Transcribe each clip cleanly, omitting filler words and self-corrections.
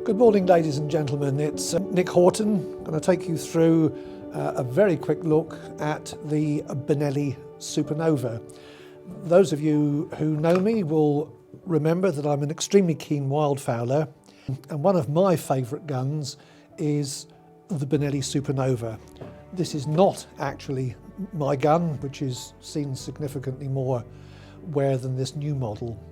Good morning, ladies and gentlemen. It's Nick Horten. I'm going to take you through a very quick look at the Benelli Super Nova. Those of you who know me will remember that I'm an extremely keen wildfowler, and one of my favourite guns is the Benelli Super Nova. This is not actually my gun, which is seen significantly more wear than this new model.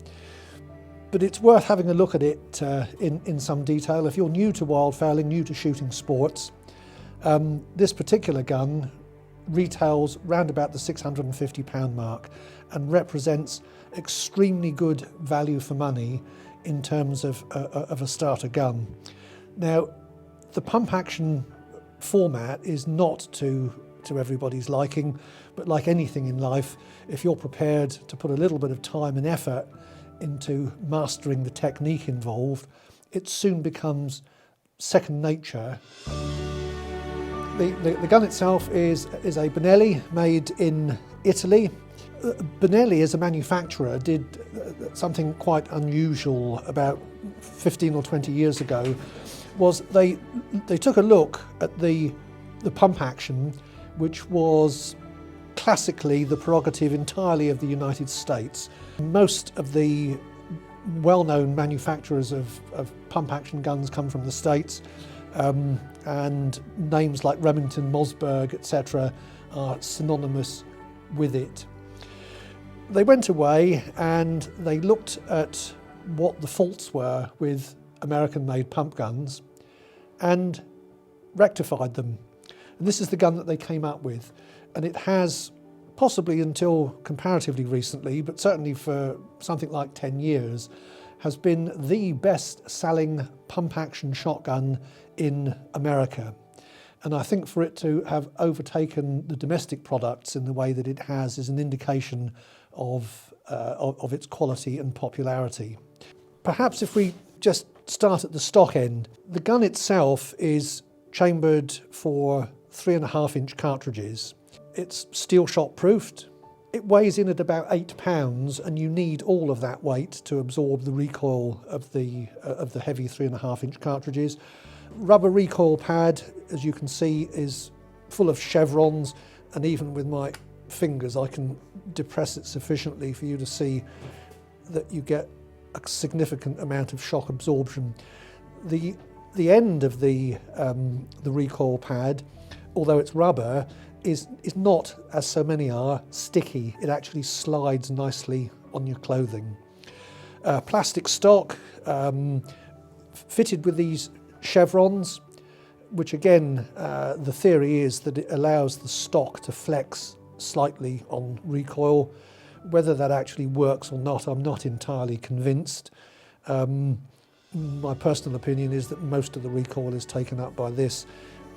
But it's worth having a look at it in some detail. If you're new to wildfowling, new to shooting sports, this particular gun retails round about the £650 mark and represents extremely good value for money in terms of a starter gun. Now, the pump action format is not to everybody's liking, but like anything in life, if you're prepared to put a little bit of time and effort into mastering the technique involved, it soon becomes second nature. The gun itself is a Benelli made in Italy. Benelli as a manufacturer did something quite unusual about 15 or 20 years ago. Was they took a look at the pump action, which was classically the prerogative entirely of the United States. Most of the well-known manufacturers of pump action guns come from the States, and names like Remington, Mossberg, etc. are synonymous with it. They went away and they looked at what the faults were with American-made pump guns and rectified them. And this is the gun that they came up with, and it has, possibly until comparatively recently, but certainly for something like 10 years, has been the best-selling pump-action shotgun in America. And I think for it to have overtaken the domestic products in the way that it has is an indication of its quality and popularity. Perhaps if we just start at the stock end, the gun itself is chambered for 3.5-inch cartridges. It's steel shot proofed. It weighs in at about 8 pounds, and you need all of that weight to absorb the recoil of the heavy 3.5-inch cartridges. Rubber recoil pad, as you can see, is full of chevrons, and even with my fingers I can depress it sufficiently for you to see that you get a significant amount of shock absorption. The end of the recoil pad, although it's rubber, is not, as so many are, sticky. It actually slides nicely on your clothing. Plastic stock, fitted with these chevrons, which again, the theory is that it allows the stock to flex slightly on recoil. Whether that actually works or not, I'm not entirely convinced. My personal opinion is that most of the recoil is taken up by this,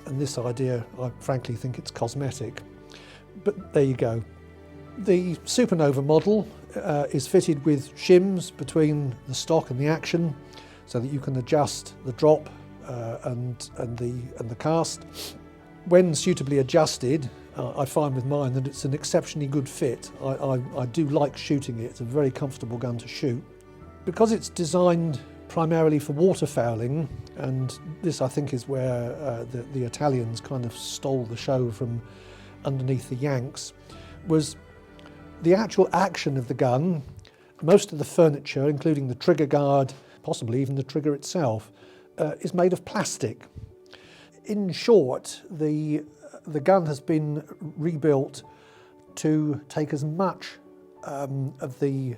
and this idea, I frankly think it's cosmetic. But there you go. The Super Nova model is fitted with shims between the stock and the action, so that you can adjust the drop and the cast. When suitably adjusted, I find with mine that it's an exceptionally good fit. I do like shooting it. It's a very comfortable gun to shoot. Because it's designed primarily for waterfowling, and this I think is where the Italians kind of stole the show from underneath the Yanks, was the actual action of the gun. Most of the furniture, including the trigger guard, possibly even the trigger itself, is made of plastic. In short, the gun has been rebuilt to take as much of the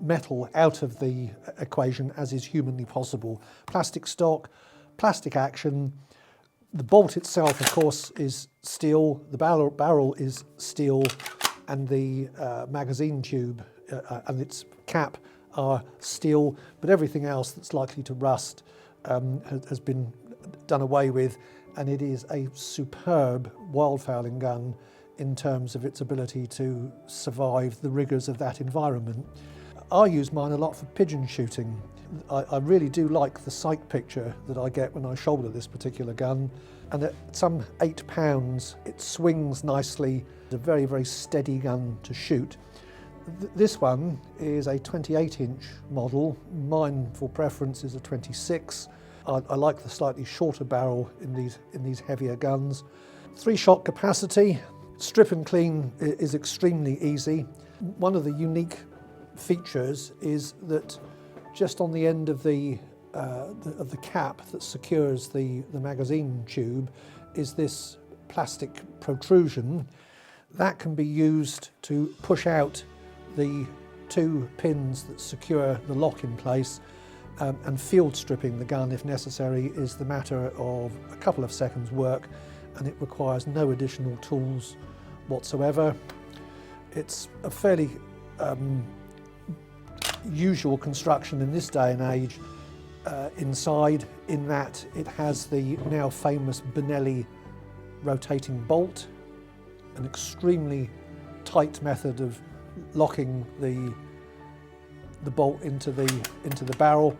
metal out of the equation as is humanly possible. Plastic stock, plastic action. The bolt itself, of course, is steel. The barrel is steel, and the magazine tube and its cap are steel. But everything else that's likely to rust has been done away with, and it is a superb wildfowling gun in terms of its ability to survive the rigours of that environment. I use mine a lot for pigeon shooting. I really do like the sight picture that I get when I shoulder this particular gun, and at some 8 pounds it swings nicely. It's a very, very steady gun to shoot. This one is a 28-inch model. Mine, for preference, is a 26. I like the slightly shorter barrel in these heavier guns. 3-shot capacity. Strip and clean is extremely easy. One of the unique features is that just on the end of the cap that secures the magazine tube is this plastic protrusion that can be used to push out the 2 pins that secure the lock in place, and field stripping the gun if necessary is the matter of a couple of seconds work, and it requires no additional tools whatsoever. It's a fairly usual construction in this day and age inside, in that it has the now famous Benelli rotating bolt, an extremely tight method of locking the bolt into the barrel,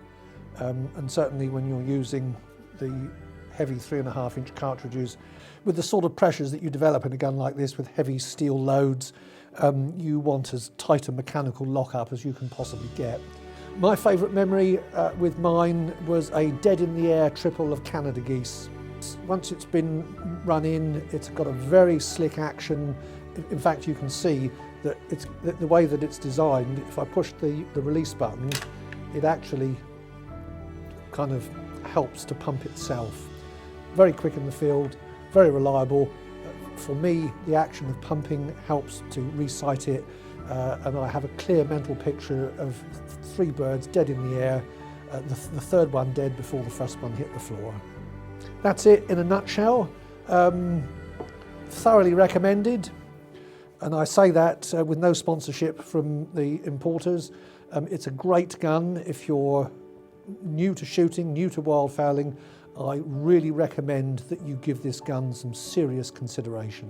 and certainly when you're using the heavy 3.5-inch cartridges, with the sort of pressures that you develop in a gun like this with heavy steel loads, you want as tight a mechanical lock-up as you can possibly get. My favourite memory with mine was a dead-in-the-air triple of Canada geese. Once it's been run in, it's got a very slick action. In fact, you can see that the way that it's designed, if I push the release button, it actually kind of helps to pump itself. Very quick in the field, very reliable. For me, the action of pumping helps to re-sight it, and I have a clear mental picture of 3 birds dead in the air, the third one dead before the first one hit the floor. That's it in a nutshell. Thoroughly recommended, and I say that with no sponsorship from the importers. It's a great gun if you're new to shooting, new to wildfowling. I really recommend that you give this gun some serious consideration.